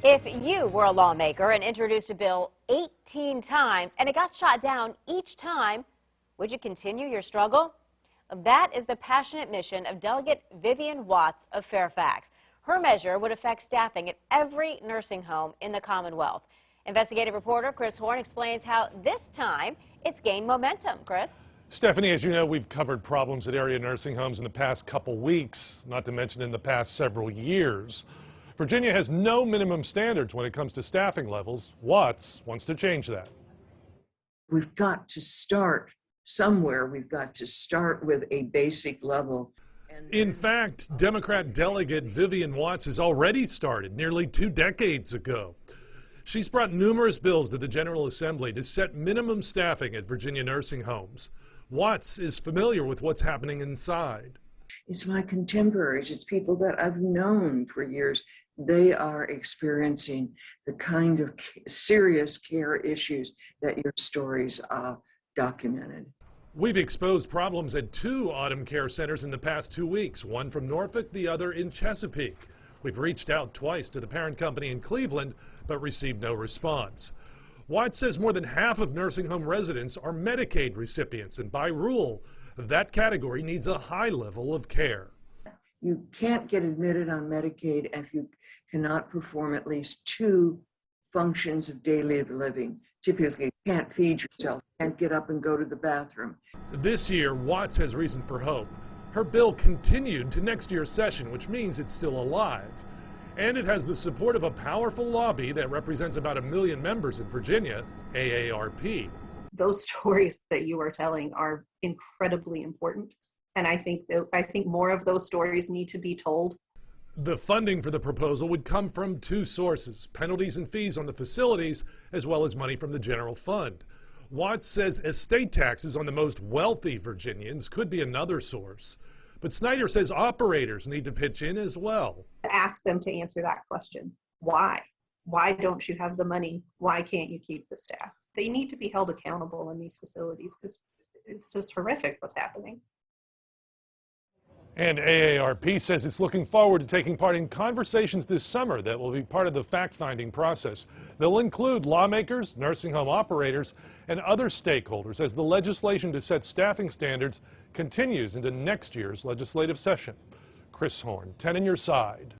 If you were a lawmaker and introduced a bill 18 times and it got shot down each time, would you continue your struggle? That is the passionate mission of Delegate Vivian Watts of Fairfax. Her measure would affect staffing at every nursing home in the Commonwealth. Investigative reporter Chris Horne explains how this time it's gained momentum. Chris? Stephanie, as you know, we've covered problems at area nursing homes in the past couple weeks, not to mention in the past several years. Virginia has no minimum standards when it comes to staffing levels. Watts wants to change that. We've got to start somewhere. We've got to start with a basic level. In fact, Democrat Delegate Vivian Watts has already started nearly 2 decades ago. She's brought numerous bills to the General Assembly to set minimum staffing at Virginia nursing homes. Watts is familiar with what's happening inside. It's my contemporaries. It's people that I've known for years. They are experiencing the kind of serious care issues that your stories documented. We've exposed problems at 2 Autumn Care Centers in the past 2 weeks, one from Norfolk, the other in Chesapeake. We've reached out twice to the parent company in Cleveland, but received no response. Watts says more than half of nursing home residents are Medicaid recipients, and by rule, that category needs a high level of care. You can't get admitted on Medicaid if you cannot perform at least 2 functions of daily living. Typically, you can't feed yourself, can't get up and go to the bathroom. This year, Watts has reason for hope. Her bill continued to next year's session, which means it's still alive. And it has the support of a powerful lobby that represents about 1 million members in Virginia, AARP. Those stories that you are telling are incredibly important. And I think more of those stories need to be told. The funding for the proposal would come from 2 sources, penalties and fees on the facilities, as well as money from the general fund. Watts says estate taxes on the most wealthy Virginians could be another source. But Snyder says operators need to pitch in as well. Ask them to answer that question. Why? Why don't you have the money? Why can't you keep the staff? They need to be held accountable in these facilities because it's just horrific what's happening. And AARP says it's looking forward to taking part in conversations this summer that will be part of the fact-finding process. They'll include lawmakers, nursing home operators, and other stakeholders as the legislation to set staffing standards continues into next year's legislative session. Chris Horne, 10 on your side.